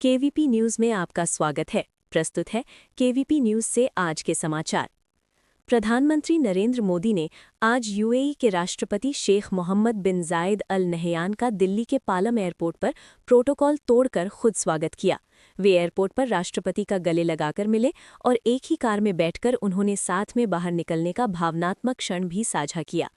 KVP news में आपका स्वागत है। प्रस्तुत है केवीपी न्यूज से आज के समाचार। प्रधानमंत्री नरेंद्र मोदी ने आज यूएई के राष्ट्रपति शेख मोहम्मद बिन जायद अल नहयान का दिल्ली के पालम एयरपोर्ट पर प्रोटोकॉल तोड़कर खुद स्वागत किया। वे एयरपोर्ट पर राष्ट्रपति का गले लगाकर मिले और एक ही कार में बैठकर उन्होंने साथ में बाहर निकलने का भावनात्मक क्षण भी साझा किया।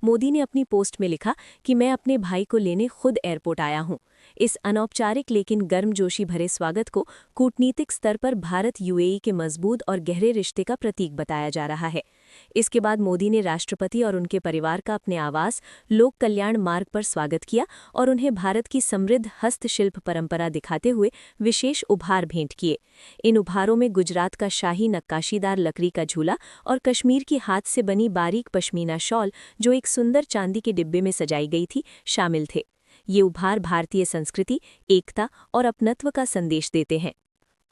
मोदी ने अपनी पोस्ट में लिखा कि मैं अपने भाई को लेने खुद एयरपोर्ट आया हूं। इस अनौपचारिक लेकिन गर्मजोशी भरे स्वागत को कूटनीतिक स्तर पर भारत यूएई के मजबूत और गहरे रिश्ते का प्रतीक बताया जा रहा है। इसके बाद मोदी ने राष्ट्रपति और उनके परिवार का अपने आवास लोक कल्याण मार्ग पर स्वागत किया और उन्हें भारत की समृद्ध हस्तशिल्प परंपरा दिखाते हुए विशेष उपहार भेंट किए। इन उपहारों में गुजरात का शाही नक्काशीदार लकड़ी का झूला और कश्मीर की हाथ से बनी बारीक पश्मीना शॉल, जो एक सुंदर चांदी के डिब्बे में सजाई गई थी, शामिल थे। ये उपहार भारतीय संस्कृति, एकता और अपनत्व का संदेश देते हैं।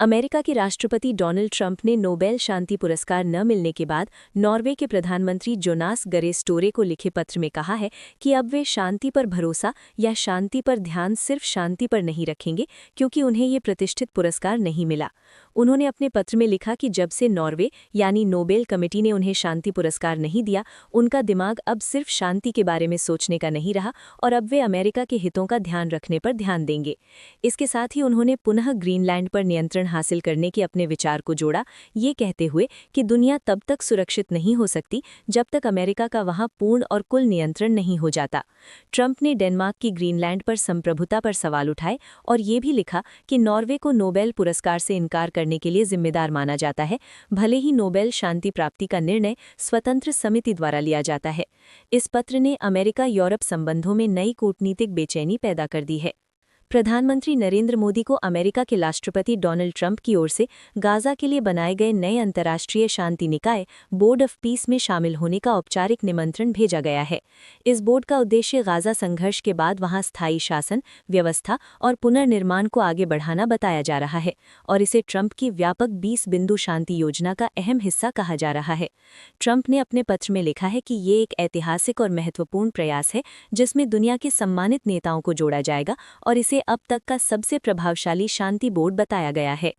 अमेरिका के राष्ट्रपति डोनाल्ड ट्रंप ने नोबेल शांति पुरस्कार न मिलने के बाद नॉर्वे के प्रधानमंत्री जोनास गरे स्टोरे को लिखे पत्र में कहा है कि अब वे शांति पर भरोसा या शांति पर ध्यान सिर्फ शांति पर नहीं रखेंगे, क्योंकि उन्हें ये प्रतिष्ठित पुरस्कार नहीं मिला। उन्होंने अपने पत्र में लिखा कि जब से नॉर्वे यानी नोबेल कमेटी ने उन्हें शांति पुरस्कार नहीं दिया, उनका दिमाग अब सिर्फ शांति के बारे में सोचने का नहीं रहा और अब वे अमेरिका के हितों का ध्यान रखने पर ध्यान देंगे। इसके साथ ही उन्होंने पुनः ग्रीनलैंड पर नियंत्रण हासिल करने के अपने विचार को जोड़ा, ये कहते हुए कि दुनिया तब तक सुरक्षित नहीं हो सकती जब तक अमेरिका का वहां पूर्ण और कुल नियंत्रण नहीं हो जाता। ट्रंप ने डेनमार्क की ग्रीनलैंड पर संप्रभुता पर सवाल उठाए और ये भी लिखा कि नॉर्वे को नोबेल पुरस्कार से इनकार करने के लिए जिम्मेदार माना जाता है, भले ही नोबेल शांति प्राप्ति का निर्णय स्वतंत्र समिति द्वारा लिया जाता है। इस पत्र ने अमेरिका यूरोप संबंधों में नई कूटनीतिक बेचैनी पैदा कर दी है। प्रधानमंत्री नरेंद्र मोदी को अमेरिका के राष्ट्रपति डोनाल्ड ट्रंप की ओर से गाजा के लिए बनाए गए नए अंतर्राष्ट्रीय शांति निकाय बोर्ड ऑफ पीस में शामिल होने का औपचारिक निमंत्रण भेजा गया है। इस बोर्ड का उद्देश्य गाजा संघर्ष के बाद वहां स्थायी शासन, व्यवस्था और पुनर्निर्माण को आगे बढ़ाना बताया जा रहा है और इसे ट्रंप की व्यापक 20 बिंदु शांति योजना का अहम हिस्सा कहा जा रहा है। ट्रंप ने अपने पत्र में लिखा है कि ये एक ऐतिहासिक और महत्वपूर्ण प्रयास है जिसमें दुनिया के सम्मानित नेताओं को जोड़ा जाएगा और इसे अब तक का सबसे प्रभावशाली शांति बोर्ड बताया गया है।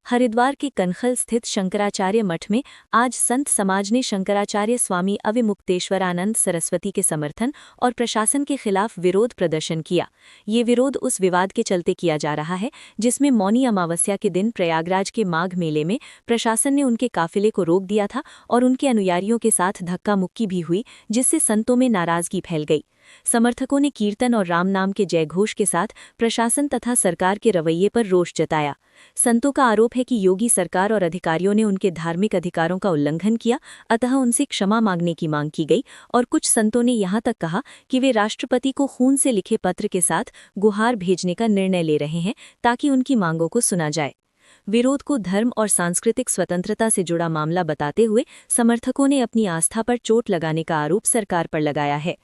हरिद्वार के कनखल स्थित शंकराचार्य मठ में आज संत समाज ने शंकराचार्य स्वामी अविमुक्तेश्वरानंद सरस्वती के समर्थन और प्रशासन के खिलाफ विरोध प्रदर्शन किया। ये विरोध उस विवाद के चलते किया जा रहा है जिसमें मौनी अमावस्या के दिन प्रयागराज के माघ मेले में प्रशासन ने उनके काफिले को रोक दिया था और उनके अनुयायियों के साथ धक्का मुक्की भी हुई, जिससे संतों में नाराजगी फैल गई। समर्थकों ने कीर्तन और राम नाम के जयघोष के साथ प्रशासन तथा सरकार के रवैये पर रोष जताया। संतों का आरोप है कि योगी सरकार और अधिकारियों ने उनके धार्मिक अधिकारों का उल्लंघन किया, अतः उनसे क्षमा मांगने की मांग की गई और कुछ संतों ने यहां तक कहा कि वे राष्ट्रपति को खून से लिखे पत्र के साथ गुहार भेजने का निर्णय ले रहे हैं ताकि उनकी मांगों को सुना जाए। विरोध को धर्म और सांस्कृतिक स्वतंत्रता से जुड़ा मामला बताते हुए समर्थकों ने अपनी आस्था पर चोट लगाने का आरोप सरकार पर लगाया है।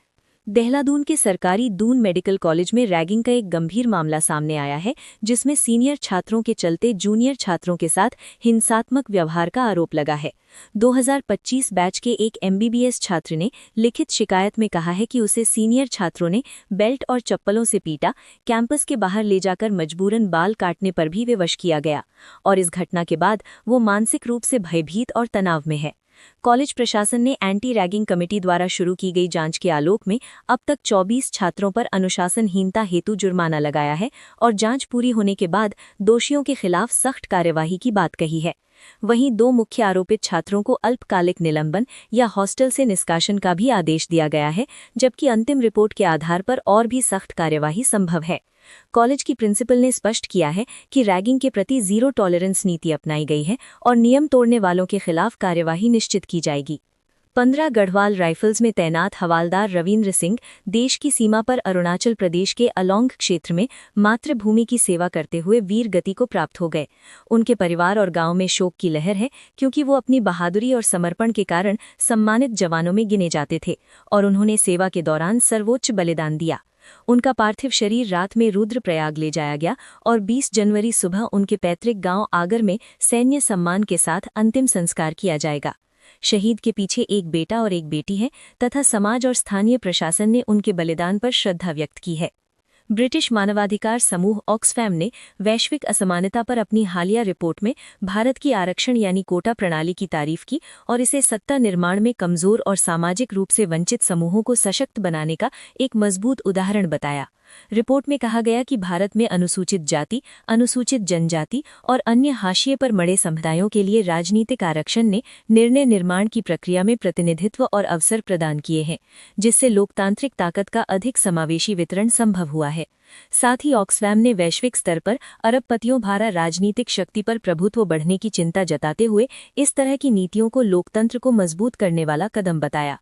देहरादून के सरकारी दून मेडिकल कॉलेज में रैगिंग का एक गंभीर मामला सामने आया है, जिसमें सीनियर छात्रों के चलते जूनियर छात्रों के साथ हिंसात्मक व्यवहार का आरोप लगा है। 2025 बैच के एक एमबीबीएस छात्र ने लिखित शिकायत में कहा है कि उसे सीनियर छात्रों ने बेल्ट और चप्पलों से पीटा, कैंपस के बाहर ले जाकर मजबूरन बाल काटने पर भी विवश किया गया और इस घटना के बाद वो मानसिक रूप से भयभीत और तनाव में है। कॉलेज प्रशासन ने एंटी रैगिंग कमेटी द्वारा शुरू की गई जांच के आलोक में अब तक 24 छात्रों पर अनुशासनहीनता हेतु जुर्माना लगाया है और जांच पूरी होने के बाद दोषियों के खिलाफ सख्त कार्यवाही की बात कही है। वहीं 2 मुख्य आरोपित छात्रों को अल्पकालिक निलंबन या हॉस्टल से निष्कासन का भी आदेश दिया गया है, जबकि अंतिम रिपोर्ट के आधार पर और भी सख्त कार्यवाही संभव है। कॉलेज की प्रिंसिपल ने स्पष्ट किया है कि रैगिंग के प्रति जीरो टॉलरेंस नीति अपनाई गई है और नियम तोड़ने वालों के खिलाफ कार्यवाही निश्चित की जाएगी। 15 गढ़वाल राइफल्स में तैनात हवालदार रविंद्र सिंह देश की सीमा पर अरुणाचल प्रदेश के अलोंग क्षेत्र में मातृभूमि की सेवा करते हुए वीर गति को प्राप्त हो गए। उनके परिवार और गांव में शोक की लहर है, क्योंकि वो अपनी बहादुरी और समर्पण के कारण सम्मानित जवानों में गिने जाते थे और उन्होंने सेवा के दौरान सर्वोच्च बलिदान दिया। उनका पार्थिव शरीर रात में रुद्रप्रयाग ले जाया गया और 20 जनवरी सुबह उनके पैतृक गांव आगर में सैन्य सम्मान के साथ अंतिम संस्कार किया जाएगा। शहीद के पीछे एक बेटा और एक बेटी है तथा समाज और स्थानीय प्रशासन ने उनके बलिदान पर श्रद्धा व्यक्त की है। ब्रिटिश मानवाधिकार समूह ऑक्सफैम ने वैश्विक असमानता पर अपनी हालिया रिपोर्ट में भारत की आरक्षण यानी कोटा प्रणाली की तारीफ की और इसे सत्ता निर्माण में कमजोर और सामाजिक रूप से वंचित समूहों को सशक्त बनाने का एक मजबूत उदाहरण बताया। रिपोर्ट में कहा गया कि भारत में अनुसूचित जाति, अनुसूचित जनजाति और अन्य हाशिए पर मरे समुदायों के लिए राजनीतिक आरक्षण ने निर्णय निर्माण की प्रक्रिया में प्रतिनिधित्व और अवसर प्रदान किए हैं, जिससे लोकतांत्रिक ताकत का अधिक समावेशी वितरण संभव हुआ है। साथ ही ऑक्सफैम ने वैश्विक स्तर पर अरबपतियों द्वारा राजनीतिक शक्ति पर प्रभुत्व बढ़ने की चिंता जताते हुए इस तरह की नीतियों को लोकतंत्र को मजबूत करने वाला कदम बताया।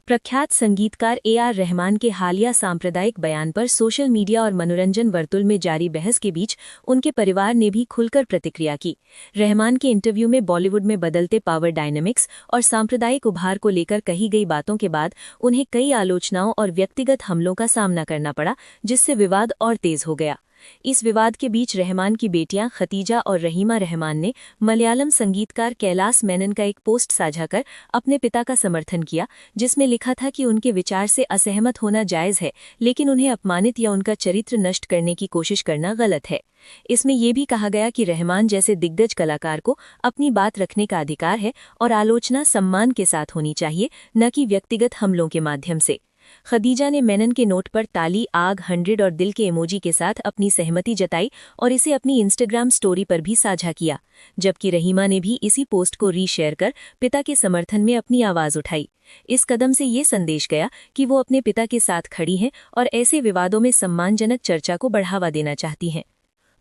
प्रख्यात संगीतकार AR रहमान के हालिया सांप्रदायिक बयान पर सोशल मीडिया और मनोरंजन वर्तुल में जारी बहस के बीच उनके परिवार ने भी खुलकर प्रतिक्रिया की। रहमान के इंटरव्यू में बॉलीवुड में बदलते पावर डायनामिक्स और सांप्रदायिक उभार को लेकर कही गई बातों के बाद उन्हें कई आलोचनाओं और व्यक्तिगत हमलों का सामना करना पड़ा, जिससे विवाद और तेज हो गया। इस विवाद के बीच रहमान की बेटियां खतीजा और रहीमा रहमान ने मलयालम संगीतकार कैलाश मेनन का एक पोस्ट साझा कर अपने पिता का समर्थन किया, जिसमें लिखा था कि उनके विचार से असहमत होना जायज़ है, लेकिन उन्हें अपमानित या उनका चरित्र नष्ट करने की कोशिश करना गलत है। इसमें यह भी कहा गया कि रहमान जैसे दिग्गज कलाकार को अपनी बात रखने का अधिकार है और आलोचना सम्मान के साथ होनी चाहिए, न कि व्यक्तिगत हमलों के माध्यम से। खदीजा ने मेनन के नोट पर ताली, आग, 100 और दिल के इमोजी के साथ अपनी सहमति जताई और इसे अपनी इंस्टाग्राम स्टोरी पर भी साझा किया, जबकि रहीमा ने भी इसी पोस्ट को रीशेयर कर पिता के समर्थन में अपनी आवाज़ उठाई। इस कदम से ये संदेश गया कि वो अपने पिता के साथ खड़ी हैं और ऐसे विवादों में सम्मानजनक चर्चा को बढ़ावा देना चाहती हैं।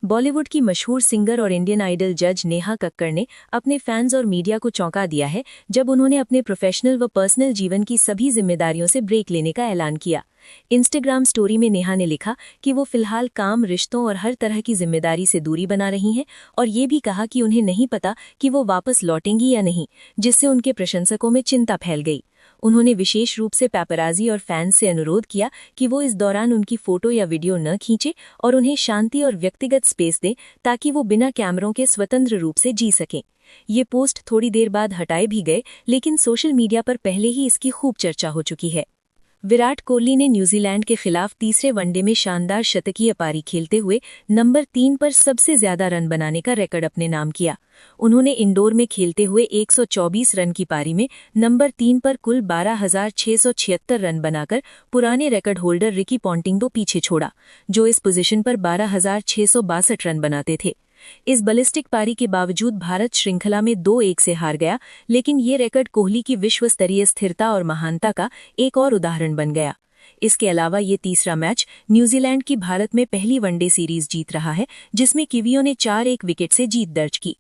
बॉलीवुड की मशहूर सिंगर और इंडियन आइडल जज नेहा कक्कड़ ने अपने फैंस और मीडिया को चौंका दिया है, जब उन्होंने अपने प्रोफेशनल व पर्सनल जीवन की सभी जिम्मेदारियों से ब्रेक लेने का ऐलान किया। इंस्टाग्राम स्टोरी में नेहा ने लिखा कि वो फिलहाल काम, रिश्तों और हर तरह की जिम्मेदारी से दूरी बना रही हैं और ये भी कहा कि उन्हें नहीं पता कि वो वापस लौटेंगी या नहीं, जिससे उनके प्रशंसकों में चिंता फैल गई। उन्होंने विशेष रूप से पैपराजी और फैंस से अनुरोध किया कि वो इस दौरान उनकी फोटो या वीडियो न खींचे और उन्हें शांति और व्यक्तिगत स्पेस दें, ताकि वो बिना कैमरों के स्वतंत्र रूप से जी सकें। ये पोस्ट थोड़ी देर बाद हटाए भी गए, लेकिन सोशल मीडिया पर पहले ही इसकी खूब चर्चा हो चुकी है। विराट कोहली ने न्यूजीलैंड के खिलाफ तीसरे वनडे में शानदार शतकीय पारी खेलते हुए नंबर 3 पर सबसे ज्यादा रन बनाने का रिकॉर्ड अपने नाम किया। उन्होंने इंडोर में खेलते हुए 124 रन की पारी में नंबर 3 पर कुल 12,676 रन बनाकर पुराने रिकॉर्ड होल्डर रिकी पॉन्टिंग को पीछे छोड़ा, जो इस पोजीशन पर 12,662 रन बनाते थे। इस बलिस्टिक पारी के बावजूद भारत श्रृंखला में 2-1 से हार गया, लेकिन ये रिकॉर्ड कोहली की विश्व स्तरीय स्थिरता और महानता का एक और उदाहरण बन गया। इसके अलावा ये तीसरा मैच न्यूजीलैंड की भारत में पहली वनडे सीरीज जीत रहा है, जिसमें किवियों ने 4-1 विकेट से जीत दर्ज की।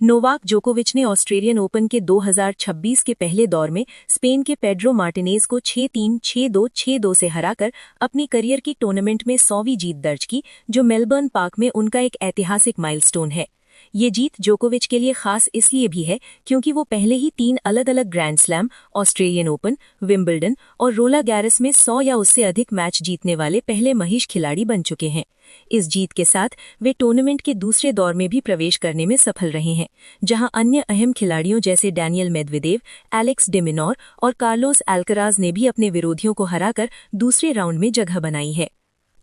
नोवाक जोकोविच ने ऑस्ट्रेलियन ओपन के 2026 के पहले दौर में स्पेन के पेड्रो मार्टिनेज को 6-3, 6-2, 6-2 से हराकर अपनी करियर की टूर्नामेंट में 100वीं जीत दर्ज की, जो मेलबर्न पार्क में उनका एक ऐतिहासिक माइलस्टोन है। ये जीत जोकोविच के लिए खास इसलिए भी है क्योंकि वो पहले ही 3 अलग-अलग grand slam, Australian open, Wimbledon और रोलांड गैरिस में 100 या उससे अधिक मैच जीतने वाले पहले महिष खिलाड़ी बन चुके हैं। इस जीत के साथ वे टूर्नामेंट के दूसरे दौर में भी प्रवेश करने में सफल रहे हैं, जहां अन्य अहम खिलाड़ियों जैसे Daniel Medvedev, Alex day Minaur और कार्लोस अल्कराज ने भी अपने विरोधियों को हराकर दूसरे राउंड में जगह बनाई है।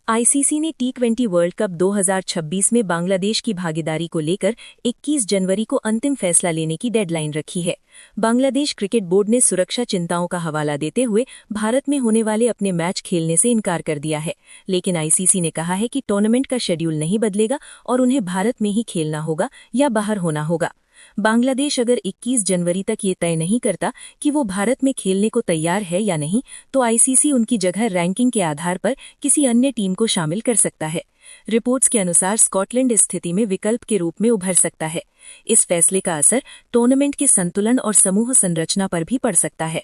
आईसीसी ने T20 वर्ल्ड कप 2026 में बांग्लादेश की भागीदारी को लेकर 21 जनवरी को अंतिम फैसला लेने की डेडलाइन रखी है। बांग्लादेश क्रिकेट बोर्ड ने सुरक्षा चिंताओं का हवाला देते हुए भारत में होने वाले अपने मैच खेलने से इनकार कर दिया है, लेकिन आईसीसी ने कहा है कि टूर्नामेंट का शेड्यूल नहीं बदलेगा और उन्हें भारत में ही खेलना होगा या बाहर होना होगा। बांग्लादेश अगर 21 जनवरी तक ये तय नहीं करता कि वो भारत में खेलने को तैयार है या नहीं, तो आईसीसी उनकी जगह रैंकिंग के आधार पर किसी अन्य टीम को शामिल कर सकता है। रिपोर्ट्स के अनुसार स्कॉटलैंड इस स्थिति में विकल्प के रूप में उभर सकता है। इस फैसले का असर टूर्नामेंट के संतुलन और समूह संरचना पर भी पड़ सकता है।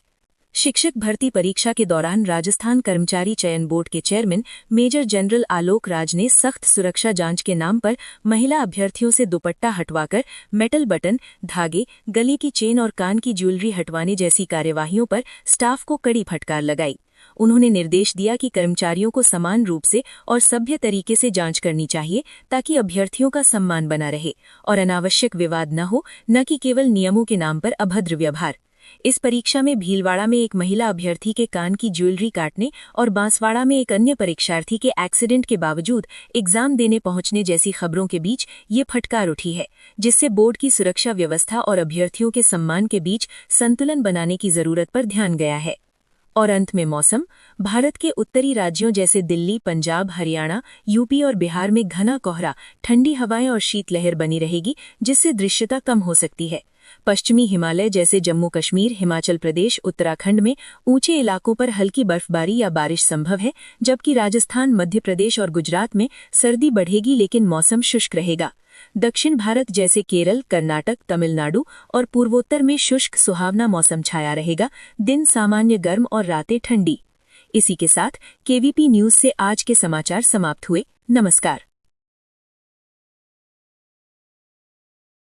शिक्षक भर्ती परीक्षा के दौरान राजस्थान कर्मचारी चयन बोर्ड के chairman major general Alok Raj ने सख्त सुरक्षा जांच के नाम पर महिला अभ्यर्थियों से दुपट्टा हटवाकर मेटल बटन, धागे, गले की चेन और कान की ज्वेलरी हटवाने जैसी कार्यवाहियों पर स्टाफ को कड़ी फटकार लगाई। उन्होंने निर्देश दिया कि कर्मचारियों को समान रूप से और सभ्य तरीके से जांच करनी चाहिए, ताकि अभ्यर्थियों का सम्मान बना रहे और अनावश्यक विवाद न हो, न कि केवल नियमों के नाम पर अभद्र व्यवहार। इस परीक्षा में भीलवाड़ा में एक महिला अभ्यर्थी के कान की ज्वेलरी काटने और बांसवाड़ा में एक अन्य परीक्षार्थी के एक्सीडेंट के बावजूद एग्जाम देने पहुंचने जैसी खबरों के बीच ये फटकार उठी है, जिससे बोर्ड की सुरक्षा व्यवस्था और अभ्यर्थियों के सम्मान के बीच संतुलन बनाने की जरूरत पर ध्यान गया है। और अंत में मौसम। भारत के उत्तरी राज्यों जैसे दिल्ली, पंजाब, हरियाणा, यूपी और बिहार में घना कोहरा, ठंडी हवाएं और शीतलहर बनी रहेगी, जिससे दृश्यता कम हो सकती है। पश्चिमी हिमालय जैसे जम्मू कश्मीर, हिमाचल प्रदेश, उत्तराखंड में ऊंचे इलाकों पर हल्की बर्फबारी या बारिश संभव है, जबकि राजस्थान, मध्य प्रदेश और गुजरात में सर्दी बढ़ेगी लेकिन मौसम शुष्क रहेगा। दक्षिण भारत जैसे केरल, कर्नाटक, तमिलनाडु और पूर्वोत्तर में शुष्क सुहावना मौसम छाया रहेगा, दिन सामान्य गर्म और रातें ठंडी। इसी के साथ केवीपी न्यूज से आज के समाचार समाप्त हुए। नमस्कार।